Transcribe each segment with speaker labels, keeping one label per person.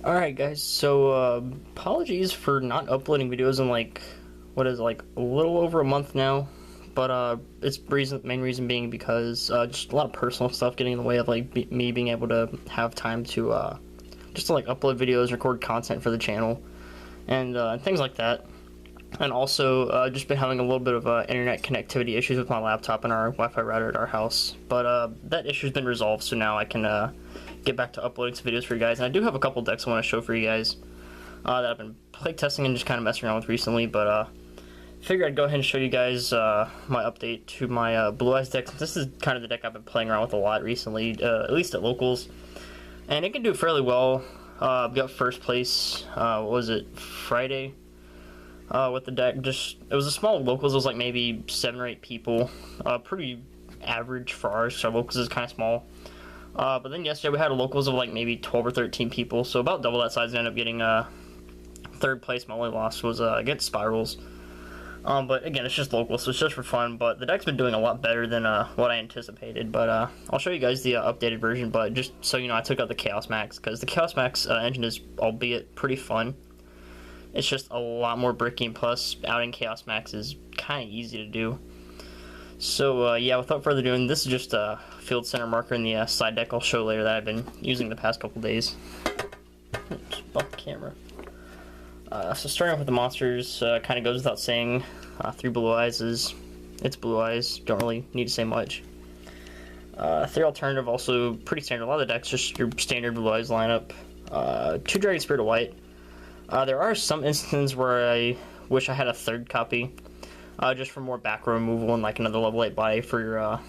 Speaker 1: Alright guys, so apologies for not uploading videos in a little over a month now, but main reason being because just a lot of personal stuff getting in the way of me being able to have time to just to upload videos, record content for the channel, and things like that. And also just been having a little bit of internet connectivity issues with my laptop and our Wi-Fi router at our house, but that issue's been resolved, so now I can get back to uploading some videos for you guys. And I do have a couple decks I want to show for you guys that I've been play testing and just kind of messing around with recently, but figured I'd go ahead and show you guys my update to my Blue Eyes deck. This is kind of the deck I've been playing around with a lot recently, at least at locals, and it can do fairly well. I've got first place, what was it, Friday? With the deck. It was a small locals. It was like maybe 7 or 8 people. Pretty average for ours, so our locals is kind of small. But then yesterday we had a locals of like maybe 12 or 13 people, so about double that size, and ended up getting third place. My only loss was against Spirals. But again, it's just local, so it's just for fun. But the deck's been doing a lot better than what I anticipated. But I'll show you guys the updated version. But just so you know, I took out the Chaos Max because the Chaos Max engine is, albeit pretty fun, it's just a lot more bricky, and plus outing Chaos Max is kind of easy to do. So yeah, without further ado, this is just a field center marker in the side deck I'll show later that I've been using the past couple days. Oops, bump the camera. So starting off with the monsters, kind of goes without saying, 3 Blue Eyes it's Blue Eyes, don't really need to say much. 3 alternative, also pretty standard. A lot of the decks just your standard Blue Eyes lineup. 2 Dragon Spirit of White. There are some instances where I wish I had a third copy, just for more back row removal and like another level 8 body for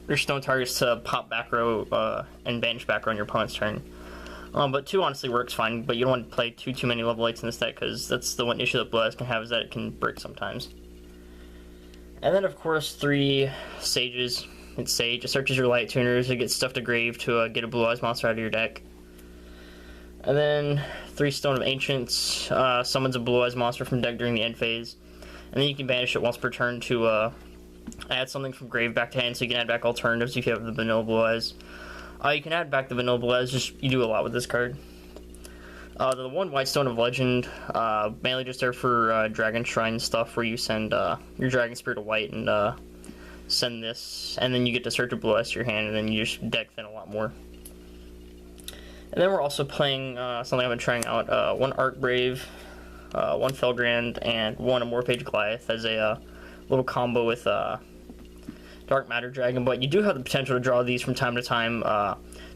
Speaker 1: your stone targets to pop back row and banish back row on your opponent's turn. But 2 honestly works fine, but you don't want to play too many level 8s in this deck, because that's the one issue that Blue Eyes can have, is that it can break sometimes. And then of course 3 Sages. It's Sage. It searches your light tuners, it gets stuff to grave to get a Blue Eyes monster out of your deck. And then 3 Stone of Ancients, summons a Blue Eyes monster from deck during the end phase. And then you can banish it once per turn to add something from grave back to hand, so you can add back alternatives if you have the vanilla Blue Eyes. You can add back the vanilla Blue Eyes, you do a lot with this card. The 1 White Stone of Legend, mainly just there for Dragon Shrine stuff, where you send your Dragon Spirit of White and send this, and then you get to search a Blue Eyes to your hand, and then you just deck thin a lot more. And then we're also playing something I've been trying out, 1 Arc Brave, 1 Felgrand, and 1 Amorphage Goliath as a little combo with Dark Matter Dragon. But you do have the potential to draw these from time to time.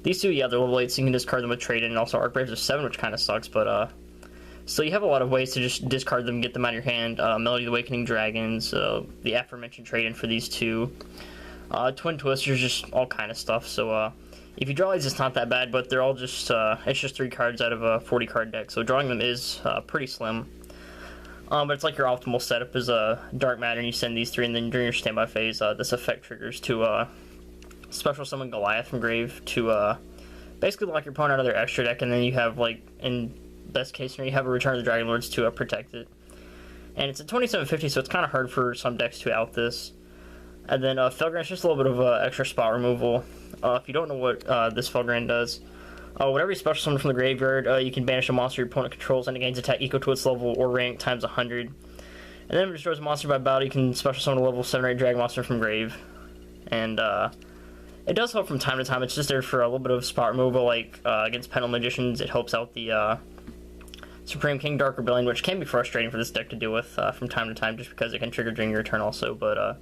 Speaker 1: These 2, yeah, they're level 8, so you can discard them with trade in, and also Arc Braves are 7, which kind of sucks, but so you have a lot of ways to just discard them, get them out of your hand. Melody of the Awakening Dragons, the aforementioned trade in for these 2. Twin Twisters, just all kind of stuff, so if you draw these, it's not that bad, but they're all just, it's just 3 cards out of a 40 card deck, so drawing them is pretty slim. But it's like your optimal setup is Dark Matter, and you send these 3, and then during your standby phase, this effect triggers to special summon Goliath from grave to basically lock your opponent out of their extra deck, and then you have, like, in best case scenario, you have a Return of the Dragon Lords to protect it. And it's a 2750, so it's kind of hard for some decks to out this. And then Felgrand's just a little bit of extra spot removal. If you don't know what this Felgrand does, whenever you special summon from the graveyard, you can banish a monster your opponent controls and it gains attack equal to its level or rank times 100. And then if it destroys a monster by battle, you can special summon a level 7 or 8 dragon monster from grave. And it does help from time to time. It's just there for a little bit of spot removal, like against Pendulum Magicians. It helps out the Supreme King Dark Rebellion, which can be frustrating for this deck to deal with from time to time, just because it can trigger during your turn also. But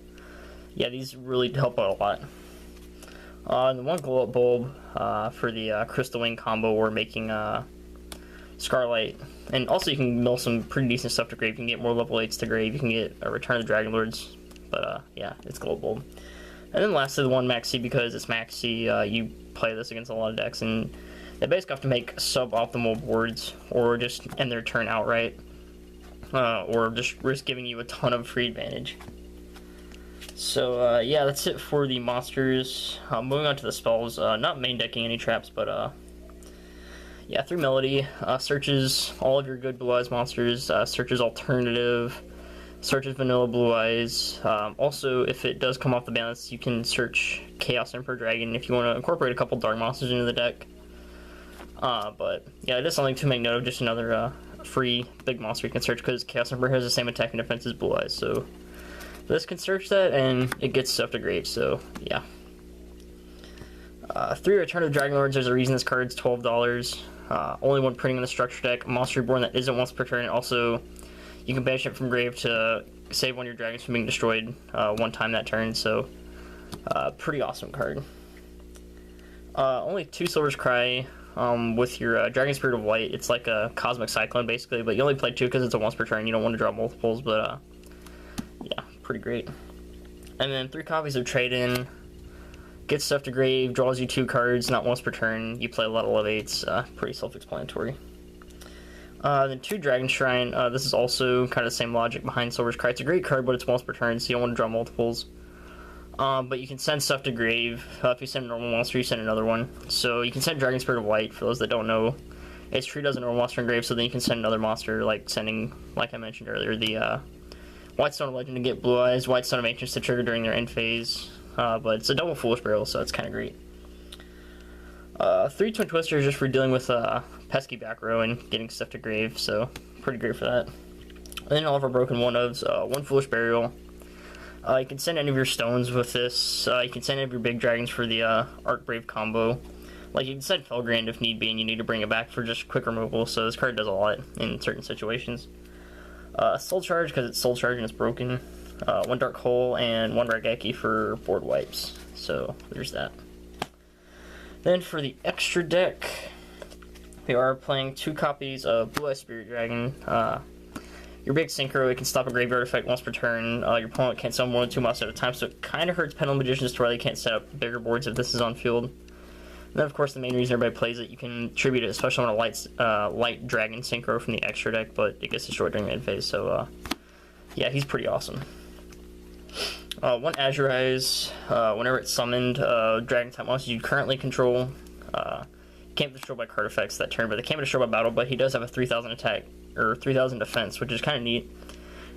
Speaker 1: yeah, these really help out a lot. And the 1 Glow Up Bulb for the Crystal Wing combo, or making Scarlight. And also you can mill some pretty decent stuff to grave. You can get more level 8s to grave. You can get a Return of the Dragon Lords. But yeah, it's Glow Up Bulb. And then lastly, the 1 Maxi, because it's Maxi, you play this against a lot of decks, and they basically have to make suboptimal boards, or just end their turn outright, or just risk giving you a ton of free advantage. So yeah, that's it for the monsters. Moving on to the spells, not main decking any traps, but yeah, 3 Melody, searches all of your good Blue Eyes monsters, searches alternative, searches vanilla Blue Eyes. Also, if it does come off the balance, you can search Chaos Emperor Dragon if you want to incorporate a couple dark monsters into the deck. But yeah, it is something to make note of. Just another free big monster you can search, because Chaos Emperor has the same attack and defense as Blue Eyes. So this can search that, and it gets stuff to grave. So yeah. 3 Return of the Dragon Lords. There's a reason this card's $12. Only one printing in the structure deck. Monster Reborn that isn't once per turn. Also, you can banish it from grave to save one of your dragons from being destroyed one time that turn. So, pretty awesome card. Only 2 Silver's Cry with your Dragon Spirit of Light. It's like a Cosmic Cyclone basically, but you only play 2 because it's a once per turn. You don't want to draw multiples, but yeah, pretty great. And then 3 copies of Trade In. Gets stuff to grave, draws you 2 cards, not once per turn. You play a lot of Levates, pretty self-explanatory. Then 2 Dragon Shrine. This is also kind of the same logic behind Silver's Cry. It's a great card, but it's once per turn, so you don't want to draw multiples. But you can send stuff to grave. If you send a normal monster, you send another one. So you can send Dragon Spirit of Light, for those that don't know. Its tree does a normal monster in grave, so then you can send another monster, like sending, like I mentioned earlier, the White Stone of Legend to get Blue Eyes, White Stone of Ancients to trigger during their end phase. But it's a double Foolish Barrel, so it's kind of great. 3 Twin Twisters just for dealing with pesky back row and getting stuff to grave, so pretty great for that. And then all of our broken 1-ofs, 1 Foolish Burial. You can send any of your stones with this. You can send any of your big dragons for the Arc Brave combo. Like, you can send Felgrand if need be, and you need to bring it back for just quick removal, so this card does a lot in certain situations. Soul Charge, because it's Soul Charge and it's broken. 1 Dark Hole, and 1 Raigeki for board wipes. So, there's that. Then for the extra deck, we are playing 2 copies of Blue Eyes Spirit Dragon. Your big synchro, it can stop a graveyard effect once per turn. Your opponent can't summon more than 2 monsters at a time, so it kind of hurts Pendulum Magicians to where they can't set up bigger boards if this is on field. And then, of course, the main reason everybody plays it, you can tribute it, especially on a light Dragon Synchro from the extra deck, but it gets destroyed during mid phase, so yeah, he's pretty awesome. 1 Azure Eyes, whenever it's summoned, Dragon type monsters you currently control can't be destroyed by card effects that turn, but they can't be destroyed by battle, but he does have a 3000 attack, or 3000 defense, which is kind of neat.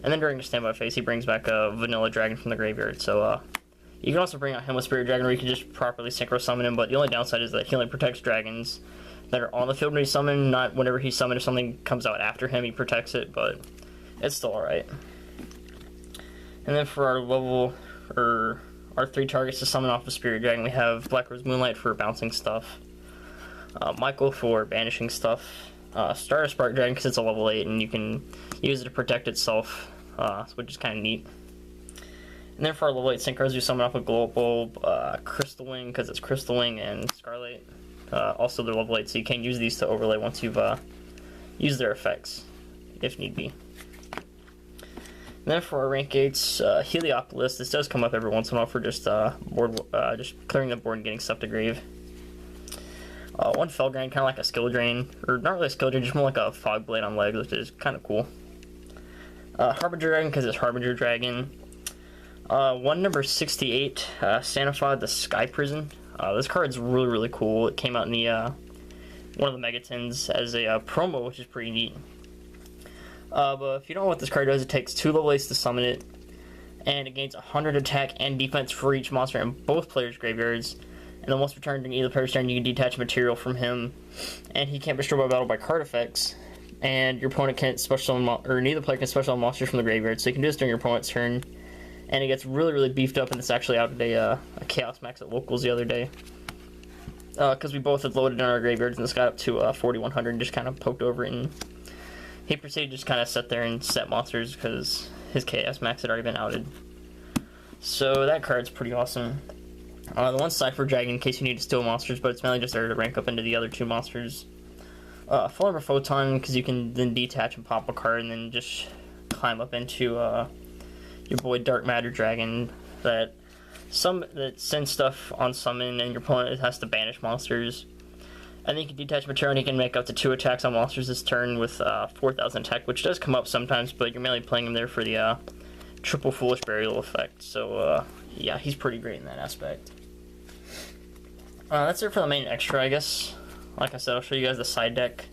Speaker 1: And then during the standby phase, he brings back a vanilla dragon from the graveyard, so you can also bring out him with Spirit Dragon, or you can just properly synchro summon him, but the only downside is that he only protects dragons that are on the field when he's summoned, not whenever he's summoned. If something comes out after him, he protects it, but it's still alright. And then for our 3 targets to summon off the Spirit Dragon, we have Black Rose Moonlight for bouncing stuff, Michael for banishing stuff, Stardust Spark Dragon because it's a level 8 and you can use it to protect itself, which is kind of neat. And then for our level 8 synchros, we summon off a Glow Bulb, Crystal Wing because it's Crystal Wing, and Scarlet. Also they're level 8, so you can use these to overlay once you've used their effects, if need be. And then for our rank 8s, Heliopolis, this does come up every once in a while for just just clearing the board and getting stuff to grave. 1 Felgrand, kind of like a skill drain, or not really a skill drain, just more like a Fog Blade on legs, which is kind of cool. Harbinger Dragon, because it's Harbinger Dragon. 1 number 68, Santified the Sky Prison. This card's really, really cool. It came out in the one of the Megatons as a promo, which is pretty neat. But if you don't know what this card does, it takes 2 level 8s to summon it, and it gains 100 attack and defense for each monster in both players' graveyards. And then once returned during either player's turn, you can detach material from him, and he can't be destroyed by battle by card effects. And your opponent can't special summon, or neither player can special summon monsters from the graveyard, so you can do this during your opponent's turn. And it gets really, really beefed up, and it's actually out today, a Chaos Max at Locals the other day. Because we both had loaded in our graveyards, and this got up to 4100 and just kind of poked over it, and he proceeded to just kind of sit there and set monsters because his Chaos Max had already been outed. So that card's pretty awesome. The 1 Cypher Dragon, in case you need to steal monsters, but it's mainly just there to rank up into the other 2 monsters. Full Armor Photon, because you can then detach and pop a card and then just climb up into your boy Dark Matter Dragon that sends stuff on summon, and your opponent has to banish monsters. And then you can detach material, and he can make up to 2 attacks on monsters this turn with 4000 attack, which does come up sometimes, but you're mainly playing him there for the triple Foolish Burial effect. So yeah, he's pretty great in that aspect. That's it for the main extra, I guess. Like I said, I'll show you guys the side deck.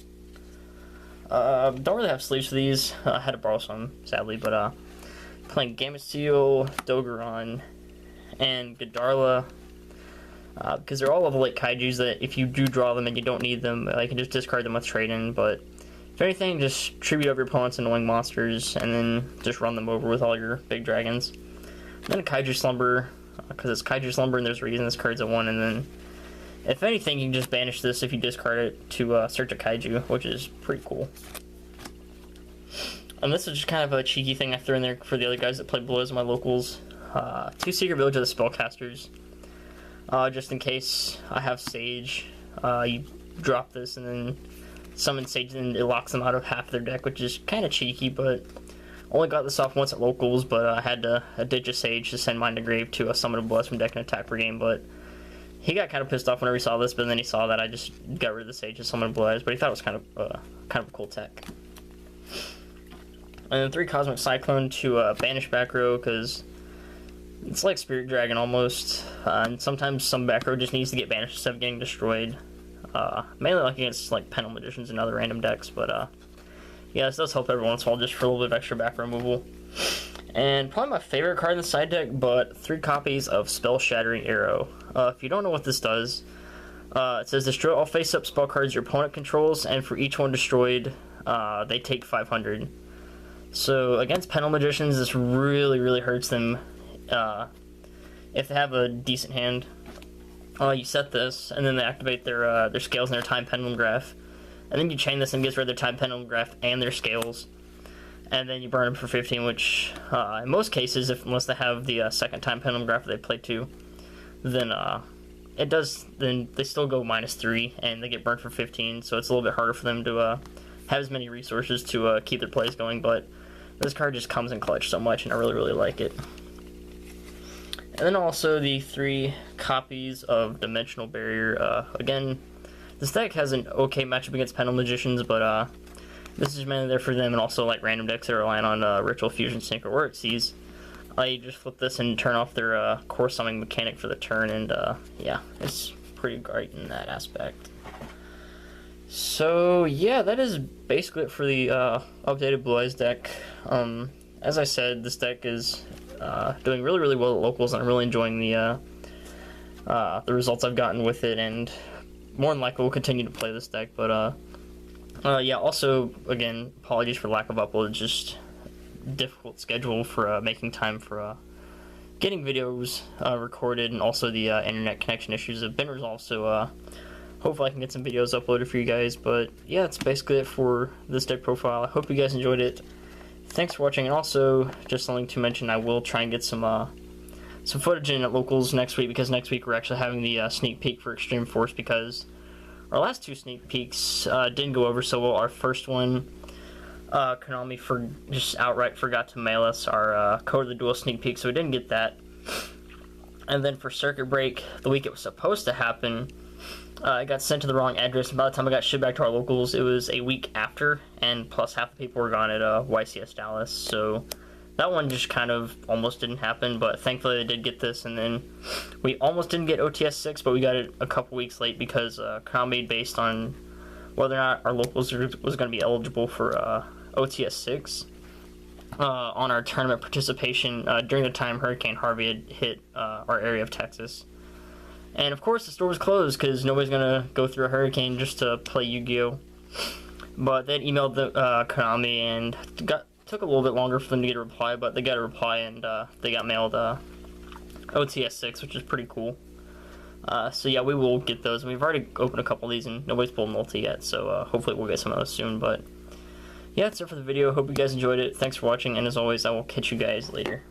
Speaker 1: Don't really have sleeves for these. I had to borrow some, sadly, but playing Gamma Steel, Dogeron, and Godarla. because they're all level 8 kaijus that if you do draw them and you don't need them, I can just discard them with trade-in. But if anything, just tribute over your opponent's annoying monsters and then just run them over with all your big dragons. And then a Kaiju Slumber, because it's Kaiju Slumber and there's a reason this card's at 1, and then if anything, you can just banish this if you discard it to search a Kaiju, which is pretty cool. And this is just kind of a cheeky thing I threw in there for the other guys that play Blows in my locals. 2 Secret Village of the Spellcasters. Just in case I have Sage, you drop this and then summon Sage and it locks them out of half their deck, which is kind of cheeky, but only got this off once at locals, but I had to ditch a Sage to send mine to grave to summon a Bless from deck and attack per game, but he got kind of pissed off whenever he saw this, but then he saw that I just got rid of the Sage to summon a Bless, but he thought it was kind of a cool tech. And then 3 Cosmic Cyclone to banish back row, because it's like Spirit Dragon almost, and sometimes some back row just needs to get banished instead of getting destroyed. Mainly like against like Pendulum Magicians and other random decks, but yeah, this does help every once in a while just for a little bit of extra back row removal. And probably my favorite card in the side deck, but 3 copies of Spell Shattering Arrow. If you don't know what this does, it says destroy all face-up spell cards your opponent controls, and for each one destroyed, they take 500. So against Pendulum Magicians, this really hurts them. If they have a decent hand, you set this, and then they activate their scales and their Time Pendulum Graph, and then you chain this and gets rid of their Time Pendulum Graph and their scales, and then you burn them for 15, which in most cases, unless they have the second Time Pendulum Graph that they play too, then then they still go -3 and they get burned for 15, so it's a little bit harder for them to have as many resources to keep their plays going. But this card just comes in clutch so much, and I really like it. And then also the 3 copies of Dimensional Barrier. Again, this deck has an okay matchup against Pendulum Magicians, but this is mainly there for them, and also like random decks that are relying on Ritual Fusion, Sync, or Wordseas. You just flip this and turn off their core summoning mechanic for the turn, and yeah, it's pretty great in that aspect. So yeah, that is basically it for the updated Blue Eyes deck. As I said, this deck is doing really well at locals, and I'm really enjoying the results I've gotten with it, and more than likely we'll continue to play this deck. But yeah, also again, apologies for lack of uploads, just difficult schedule for making time for getting videos recorded, and also the internet connection issues have been resolved, so hopefully I can get some videos uploaded for you guys. But yeah, that's basically it for this deck profile. I hope you guys enjoyed it. Thanks for watching, and also just something to mention, I will try and get some footage in at locals next week, because next week we're actually having the sneak peek for Extreme Force, because our last 2 sneak peeks didn't go over so well. Our first one, Konami just outright forgot to mail us our Code of the Duel sneak peek, so we didn't get that. And then for Circuit Break, the week it was supposed to happen, it got sent to the wrong address, and by the time I got shipped back to our locals, it was a week after, and plus half the people were gone at YCS Dallas, so that one just kind of almost didn't happen. But thankfully they did get this, and then we almost didn't get OTS 6, but we got it a couple weeks late, because Konami, based on whether or not our locals was going to be eligible for OTS 6 on our tournament participation during the time Hurricane Harvey had hit our area of Texas. And of course the store was closed, because nobody's going to go through a hurricane just to play Yu-Gi-Oh! But they emailed the Konami, and took a little bit longer for them to get a reply, but they got a reply, and they got mailed OTS 6, which is pretty cool. So yeah, we will get those, and we've already opened a couple of these, and nobody's pulled multi yet, so hopefully we'll get some of those soon. But yeah, that's it for the video. Hope you guys enjoyed it. Thanks for watching, and as always, I will catch you guys later.